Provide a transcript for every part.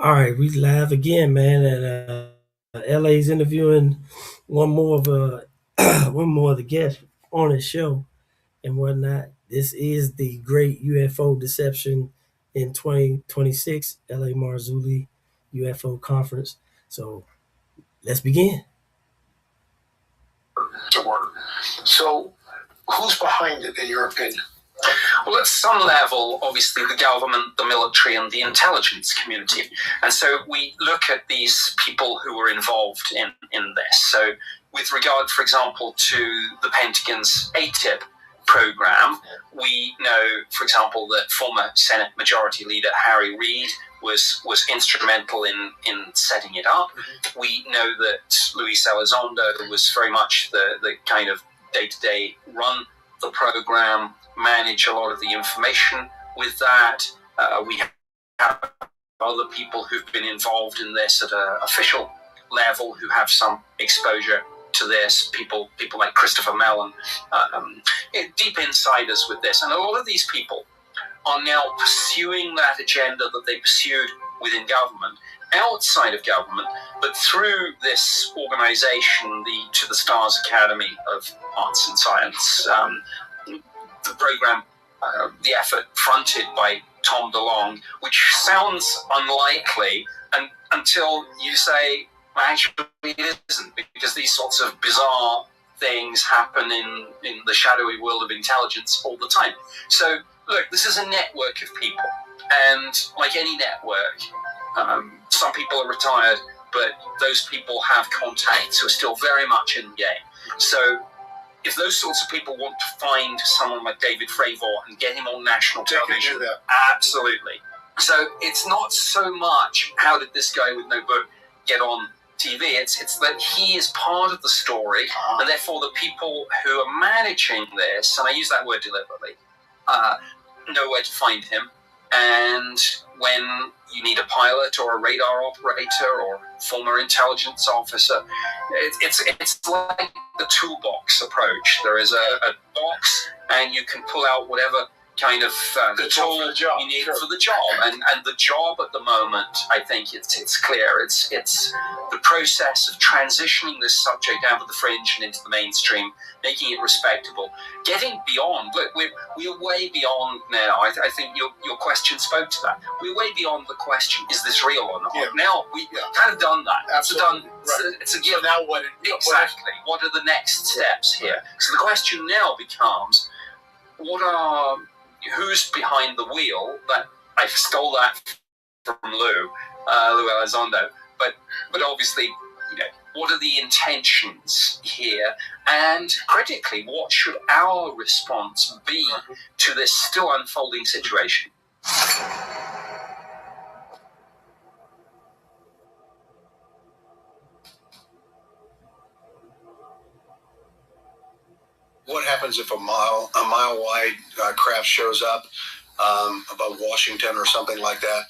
All right, we live again, man. And LA's interviewing one more of one more of the guests on his show and whatnot. This is the Great UFO Deception in 2026 LA Marzulli UFO Conference. So let's begin. To work. So, who's behind it, in your opinion? Well, at some level, obviously, the government, the military, and the intelligence community. And so we look at these people who were involved in this. So, with regard, for example, to the Pentagon's ATIP program, we know, for example, that former Senate Majority Leader Harry Reid was instrumental in setting it up. We know that Luis Elizondo was very much the kind of day-to-day run the program, manage a lot of the information with that. We have other people who've been involved in this at an official level who have some exposure to this, people like Christopher Mellon, deep insiders with this. And a lot of these people are now pursuing that agenda that they pursued within government, outside of government, but through this organization, the To the Stars Academy of Arts and Science, the program, the effort fronted by Tom DeLonge, which sounds unlikely until you say, actually it isn't, because these sorts of bizarre things happen in the shadowy world of intelligence all the time. So, look, this is a network of people, and like any network, some people are retired, but those people have contacts who are still very much in the game. So, if those sorts of people want to find someone like David Fravor and get him on national television, absolutely. So it's not so much how did this guy with no book get on TV. It's that he is part of the story, and therefore the people who are managing this, and I use that word deliberately, know where to find him. And when you need a pilot or a radar operator or former intelligence officer, it's like the toolbox approach. There is a box, and you can pull out whatever kind of tool you need for the job. And the job at the moment, I think it's clear. It's the process of transitioning this subject out of the fringe and into the mainstream, making it respectable, getting beyond. Look, we're way beyond now. I think your question spoke to that. We're way beyond the question, is this real or not? Yeah. Now, we've kind of done that. Absolutely. It's a given. So now what? Exactly. What are the next steps here? So the question now becomes, who's behind the wheel? That I stole that from Lou Elizondo, but obviously, what are the intentions here? And critically, what should our response be to this still unfolding situation? What happens if a mile wide craft shows up above Washington or something like that?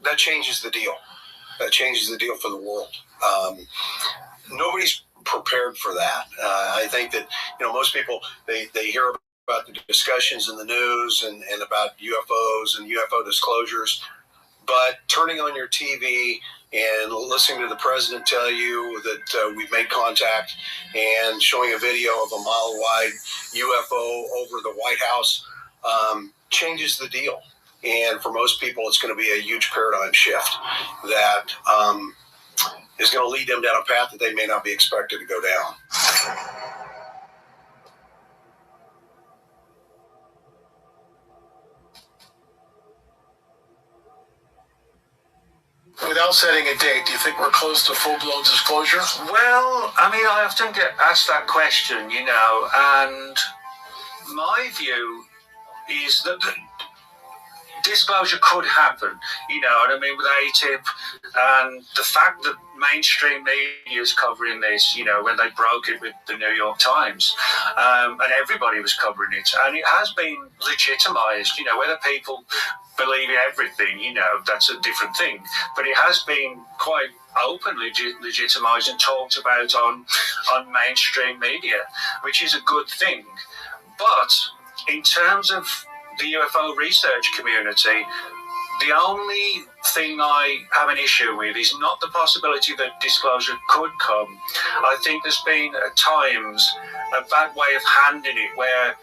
That changes the deal. That changes the deal for the world. Nobody's prepared for that. I think that most people they hear about the discussions in the news and about UFOs and UFO disclosures, but turning on your TV and listening to the president tell you that we've made contact and showing a video of a mile-wide UFO over the White House changes the deal. And for most people, it's going to be a huge paradigm shift that is going to lead them down a path that they may not be expected to go down. Without setting a date, do you think we're close to full-blown disclosure? Well, I often get asked that question, and my view is that disclosure could happen, with ATIP, and the fact that mainstream media is covering this, when they broke it with the New York Times, and everybody was covering it, and it has been legitimized, whether people believe in everything, that's a different thing, but it has been quite openly legitimized and talked about on mainstream media, which is a good thing. But in terms of the UFO research community, The only thing I have an issue with is not the possibility that disclosure could come. I think there's been at times a bad way of handling it where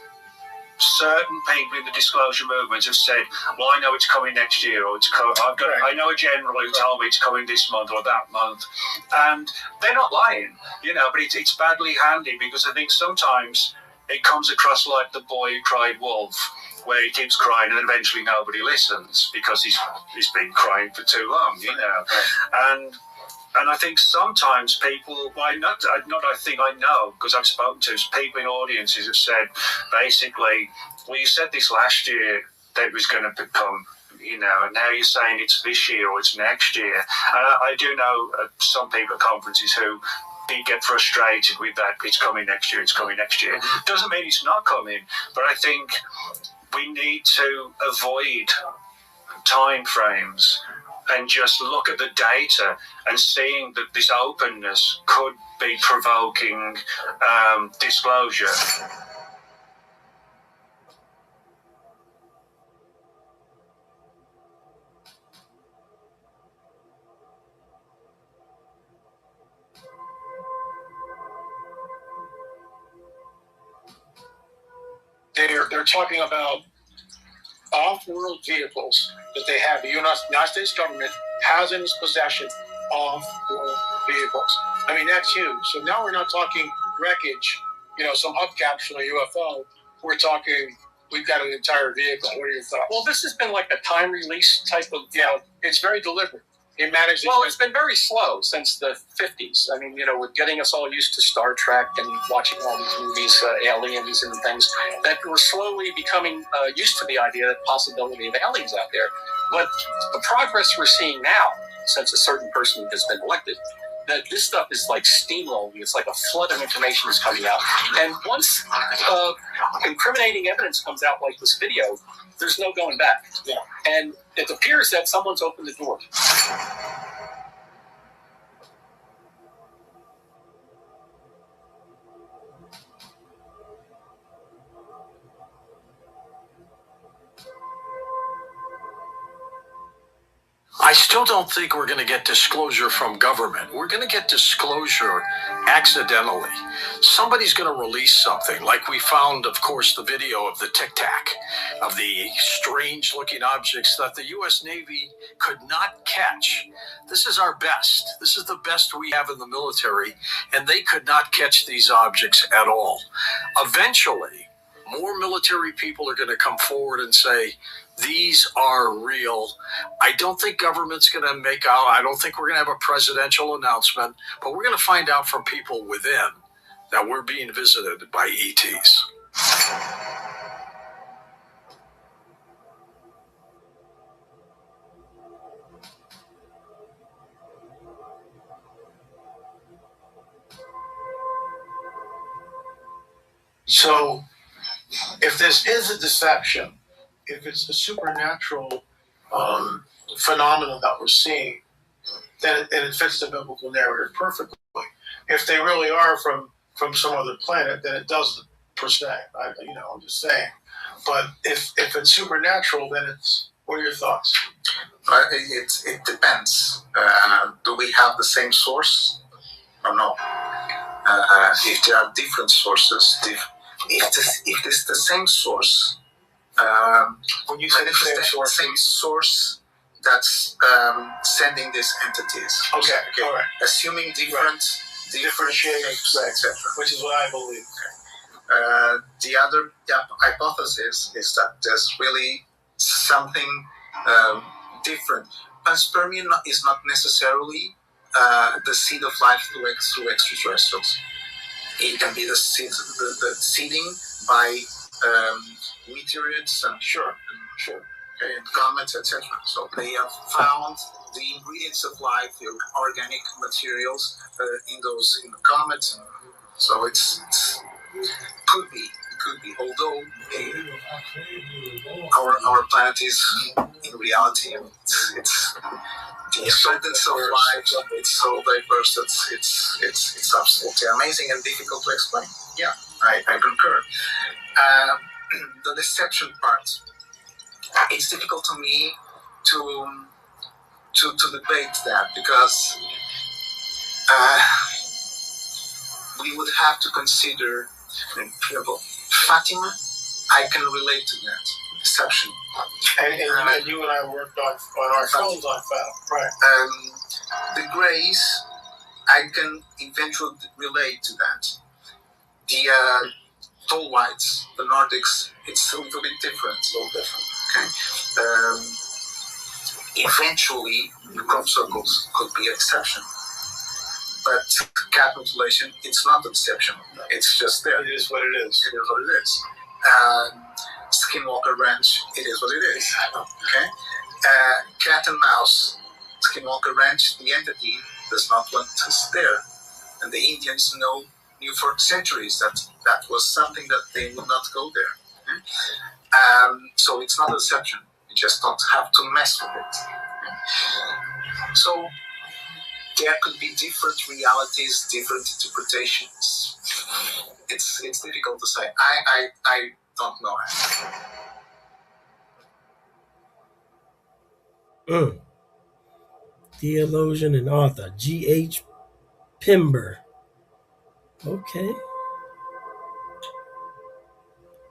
certain people in the disclosure movement have said, well, I know it's coming next year, or I know a general who told me it's coming this month or that month. And they're not lying, but it's badly handled, because I think sometimes it comes across like the boy who cried wolf, where he keeps crying and eventually nobody listens because he's been crying for too long, And I think sometimes people, I know, because I've spoken to people in audiences have said, basically, well, you said this last year that it was going to become, and now you're saying it's this year or it's next year. And I do know some people at conferences who get frustrated with that. It's coming next year. Doesn't mean it's not coming, but I think we need to avoid time frames and just look at the data and seeing that this openness could be provoking disclosure. They're talking about off-world vehicles that they have. The United States government has in its possession off-world vehicles. I mean, that's huge. So now we're not talking wreckage, some hubcaps from a UFO. We're talking, we've got an entire vehicle. What are your thoughts? Well, this has been like a time release type of... Yeah, it's very deliberate. It manages... Well, it's been very slow since the 50s. I mean, with getting us all used to Star Trek and watching all these movies, aliens and things, that we're slowly becoming used to the idea, that possibility of aliens out there. But the progress we're seeing now, since a certain person has been elected, that this stuff is like steamrolling. It's like a flood of information is coming out. And once incriminating evidence comes out like this video, there's no going back. Yeah. And it appears that someone's opened the door. I still don't think we're going to get disclosure from government. We're going to get disclosure accidentally. Somebody's going to release something, like we found, of course, the video of the Tic Tac, of the strange-looking objects that the U.S. Navy could not catch. This is our best. This is the best we have in the military, and they could not catch these objects at all. Eventually, more military people are going to come forward and say, these are real. I don't think government's going to make out. I don't think we're going to have a presidential announcement, but we're going to find out from people within that we're being visited by ETs. So, if this is a deception, if it's a supernatural phenomenon that we're seeing, then it fits the biblical narrative perfectly. If they really are from some other planet, then it doesn't per se. I'm just saying. But if it's supernatural, then it's. What are your thoughts? It depends. Do we have the same source or no? If there are different sources, if it's the same source. When you say the same source that's sending these entities. Okay. All right. Assuming different shapes, etc. Which is what I believe. The other hypothesis is that there's really something different. Panspermia is not necessarily the seed of life through extraterrestrials. It can be the seeding by meteorites and and comets, etc. So they have found the ingredients of life, the organic materials in the comets. So it could be. Although our planet is in reality, it's the abundance of life. It's so diverse that it's absolutely amazing and difficult to explain. Yeah, I concur. The deception part, it's difficult to me to debate that, because we would have to consider, for example, Fatima. I can relate to that deception. And you and I worked on our phones on Fatima, right? The Greys, I can eventually relate to that. The Tolwites, the Nordics, it's a little bit different. Okay. Eventually, the crop circles could be an exception. But cat mutilation, it's not an exception. It's just there. It is what it is. It is what it is. Skinwalker Ranch, it is what it is. Okay. Cat and mouse, Skinwalker Ranch, the entity does not want us there, and the Indians knew for centuries that was something that they would not go there. Okay? So it's not a deception. You just don't have to mess with it. Okay? So there could be different realities, different interpretations. It's difficult to say. I don't know. Theologian and author G.H. Pember. Okay.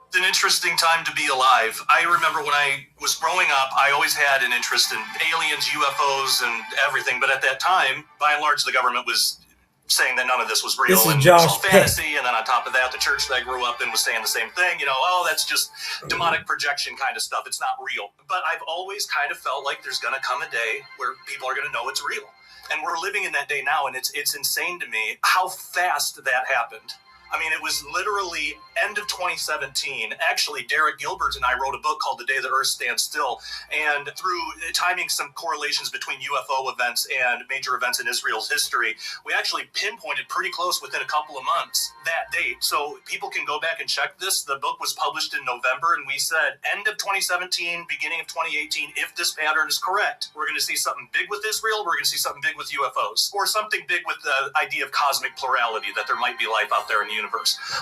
It's an interesting time to be alive. I remember when I was growing up, I always had an interest in aliens, UFOs, and everything. But at that time, by and large, the government was saying that none of this was real. This is and Josh it was all fantasy. And then on top of that, the church that I grew up in was saying the same thing. That's just demonic projection kind of stuff. It's not real. But I've always kind of felt like there's going to come a day where people are going to know it's real. And we're living in that day now, and it's insane to me how fast that happened. I mean, it was literally end of 2017. Actually, Derek Gilbert and I wrote a book called The Day the Earth Stands Still. And through timing some correlations between UFO events and major events in Israel's history, we actually pinpointed pretty close within a couple of months that date. So people can go back and check this. The book was published in November, and we said end of 2017, beginning of 2018, if this pattern is correct, we're going to see something big with Israel, we're going to see something big with UFOs, or something big with the idea of cosmic plurality, that there might be life out there in the universe.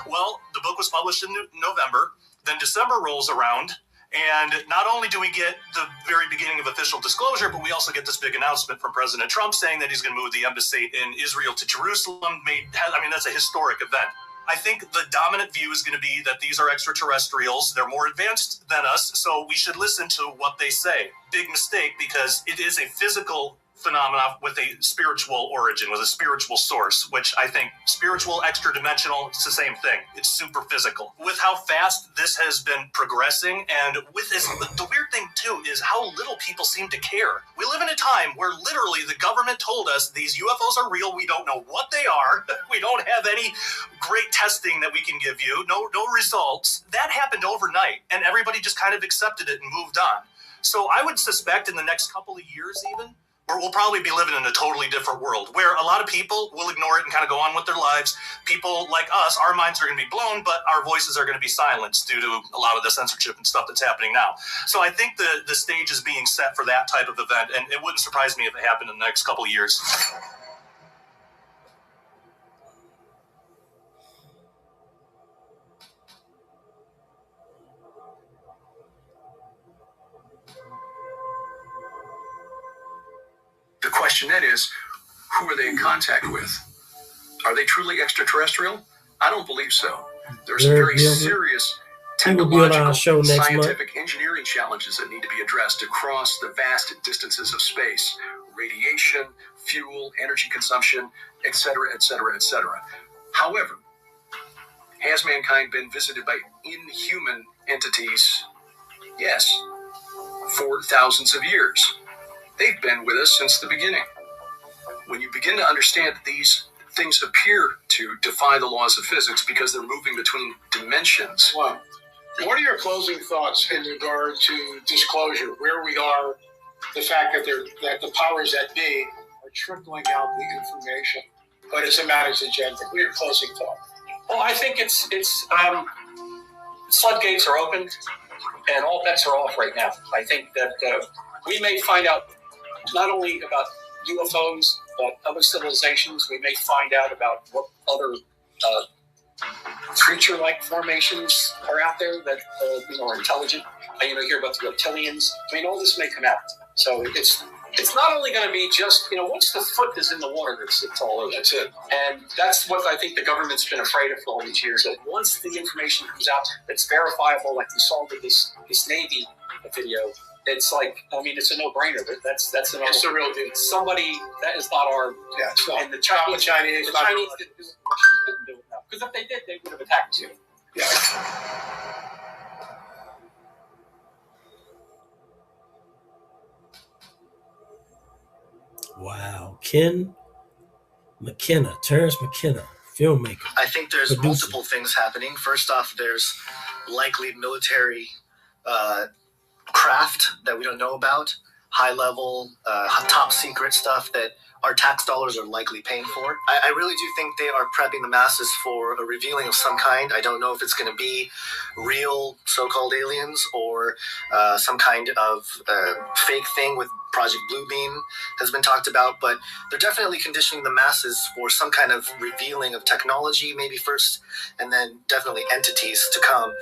Well, the book was published in November. Then December rolls around, and not only do we get the very beginning of official disclosure, but we also get this big announcement from President Trump saying that he's going to move the embassy in Israel to Jerusalem. That's a historic event. I think the dominant view is going to be that these are extraterrestrials. They're more advanced than us, so we should listen to what they say. Big mistake, because it is a physical phenomena with a spiritual origin, with a spiritual source, which I think spiritual, extra dimensional, it's the same thing. It's super physical. With how fast this has been progressing, and with this, the weird thing too is how little people seem to care. We live in a time where literally the government told us these UFOs are real. We don't know what they are. We don't have any great testing that we can give you. No results. That happened overnight, and everybody just kind of accepted it and moved on. So I would suspect in the next couple of years even, we'll probably be living in a totally different world where a lot of people will ignore it and kind of go on with their lives. People like us, our minds are going to be blown, but our voices are going to be silenced due to a lot of the censorship and stuff that's happening now. So I think the stage is being set for that type of event, and it wouldn't surprise me if it happened in the next couple of years. The question then is, who are they in contact with? Are they truly extraterrestrial? I don't believe so. There's some very serious technological, scientific, engineering challenges that need to be addressed across the vast distances of space. Radiation, fuel, energy consumption, etc., etc., etc. However, has mankind been visited by inhuman entities? Yes, for thousands of years. They've been with us since the beginning. When you begin to understand that these things appear to defy the laws of physics because they're moving between dimensions. Well, what are your closing thoughts in regard to disclosure, where we are, the fact that the powers that be are trickling out the information, but it's a managed agenda? What are your closing thoughts? Well, I think it's floodgates are open, and all bets are off right now. I think that we may find out not only about UFOs, but other civilizations. We may find out about what other creature-like formations are out there that are intelligent. Hear about the reptilians. All this may come out. So it's not only going to be just, once the foot is in the water, it's all over. That's it. And that's what I think the government's been afraid of for all these years, that once the information comes out that's verifiable, like we saw with this Navy video, it's like, it's a no-brainer. That's It's the real deal. somebody that is not our. Yeah. So, And the Chinese Chinese didn't do it. The Russians didn't do it now. Because if they did, they would have attacked you. Yeah. Wow. Ken McKenna, Terrence McKenna, filmmaker. I think there's Producer. multiple things happening. First off, there's likely military craft that we don't know about, high level, top secret stuff that our tax dollars are likely paying for. I really do think they are prepping the masses for a revealing of some kind. I don't know if it's going to be real so-called aliens or some kind of fake thing with Project Bluebeam has been talked about, but they're definitely conditioning the masses for some kind of revealing of technology, maybe first, and then definitely entities to come.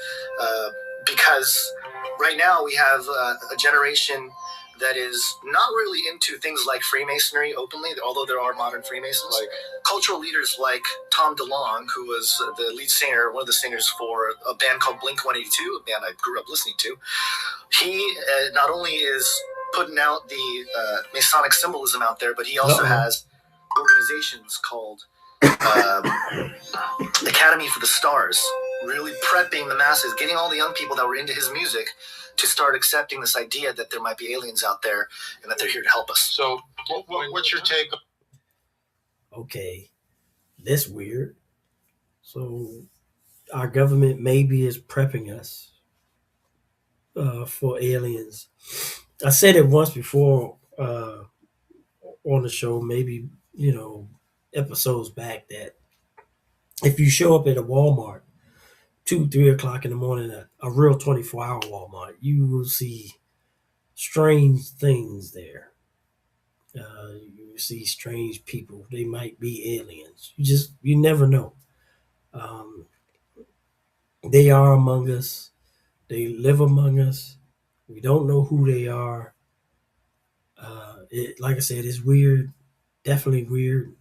Because right now we have a generation that is not really into things like Freemasonry openly, although there are modern Freemasons. Like cultural leaders like Tom DeLonge, who was the lead singer, one of the singers for a band called Blink-182, a band I grew up listening to. He not only is putting out the Masonic symbolism out there, but he also has organizations called Academy for the Stars, really prepping the masses, getting all the young people that were into his music to start accepting this idea that there might be aliens out there and that they're here to help us. So, what's your take? Okay, that's weird. So our government maybe is prepping us for aliens. I said it once before on the show, maybe, episodes back, that if you show up at a Walmart 2-3 o'clock in the morning, a real 24-hour Walmart, you will see strange things there. You see strange people. They might be aliens. You never know. They are among us. They live among us. We don't know who they are. Like I said, it's weird. Definitely weird.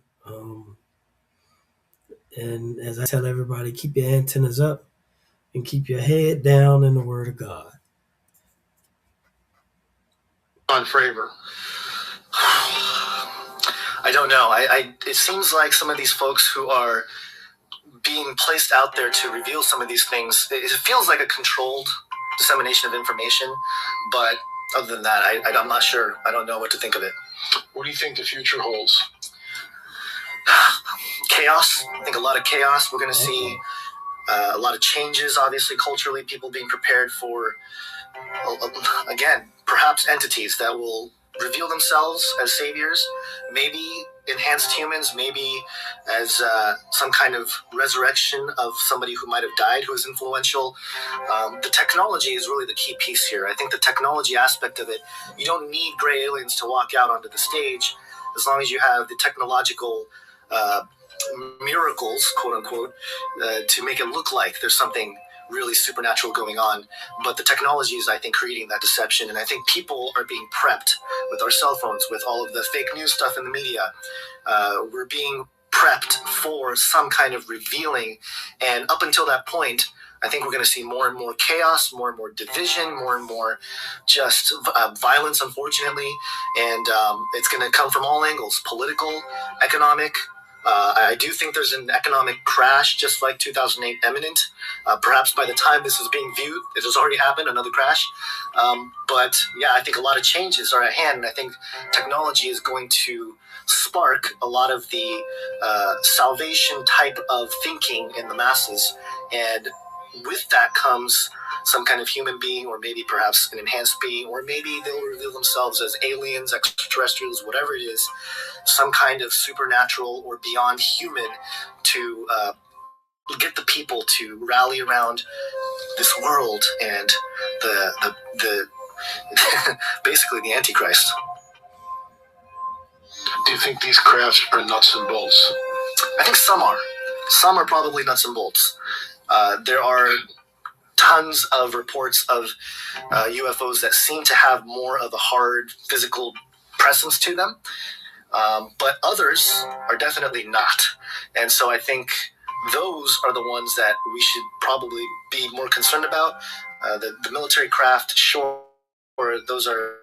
And as I tell everybody, keep your antennas up and keep your head down in the Word of God. On Fravor. I don't know. It seems like some of these folks who are being placed out there to reveal some of these things, it feels like a controlled dissemination of information. But other than that, I'm not sure. I don't know what to think of it. What do you think the future holds? Chaos. I think a lot of chaos. We're going to see a lot of changes, obviously, culturally, people being prepared for, again, perhaps entities that will reveal themselves as saviors, maybe enhanced humans, maybe as some kind of resurrection of somebody who might have died, who is influential. The technology is really the key piece here. I think the technology aspect of it, you don't need gray aliens to walk out onto the stage as long as you have the technological miracles, quote unquote, to make it look like there's something really supernatural going on. But the technology is, I think, creating that deception. And I think people are being prepped with our cell phones, with all of the fake news stuff in the media. We're being prepped for some kind of revealing. And up until that point, I think we're going to see more and more chaos, more and more division, more and more just violence, unfortunately. And it's going to come from all angles, political, economic. I do think there's an economic crash, just like 2008 imminent. Perhaps by the time this is being viewed, it has already happened, another crash. But yeah, I think a lot of changes are at hand. And I think technology is going to spark a lot of the salvation type of thinking in the masses. And with that comes some kind of human being, or maybe perhaps an enhanced being, or maybe they'll reveal themselves as aliens, extraterrestrials, whatever it is, some kind of supernatural or beyond human to get the people to rally around this world and the basically the Antichrist. Do you think these crafts are nuts and bolts? I think some are. Some are probably nuts and bolts. There are tons of reports of UFOs that seem to have more of a hard physical presence to them, but others are definitely not. And so I think those are the ones that we should probably be more concerned about. The military craft, sure, those are,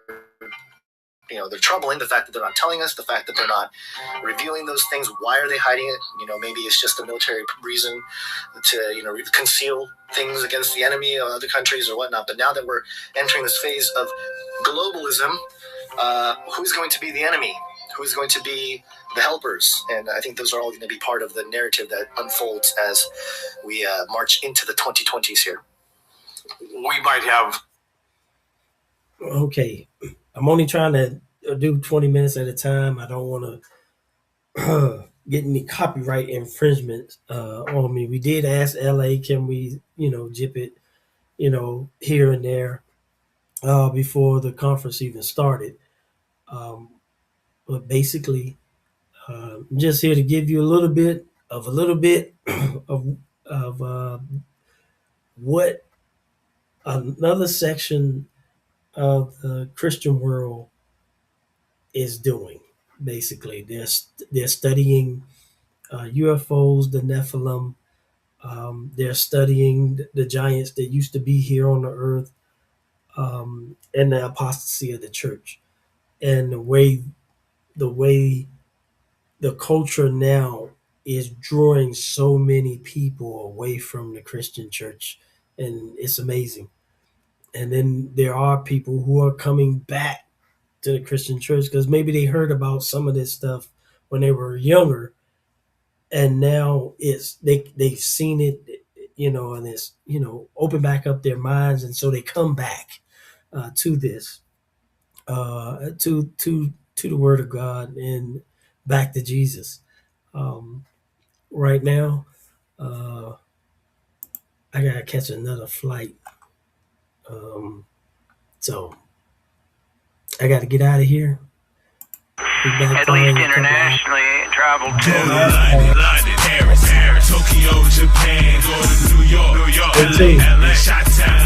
they're troubling. The fact that they're not telling us, the fact that they're not revealing those things. Why are they hiding it? Maybe it's just a military reason to, conceal things against the enemy or other countries or whatnot. But now that we're entering this phase of globalism, who's going to be the enemy? Who's going to be the helpers? And I think those are all going to be part of the narrative that unfolds as we march into the 2020s here. We might have. Okay. I'm only trying to do 20 minutes at a time. I don't want to get any copyright infringements on me. We did ask LA, can we, jip it, here and there before the conference even started. But basically, I'm just here to give you a little bit of what another section of the Christian world is doing. Basically, they're studying UFOs, the Nephilim. They're studying the giants that used to be here on the earth, and the apostasy of the church, and the way the culture now is drawing so many people away from the Christian church, and it's amazing. And then there are people who are coming back to the Christian church because maybe they heard about some of this stuff when they were younger, and now they've seen it, and it's open back up their minds, and so they come back to this, to the Word of God and back to Jesus. Right now, I gotta catch another flight. So I got to get out of here. At least internationally, travel to London, Paris, Tokyo, Japan, go to New York, LA, Chi-Town.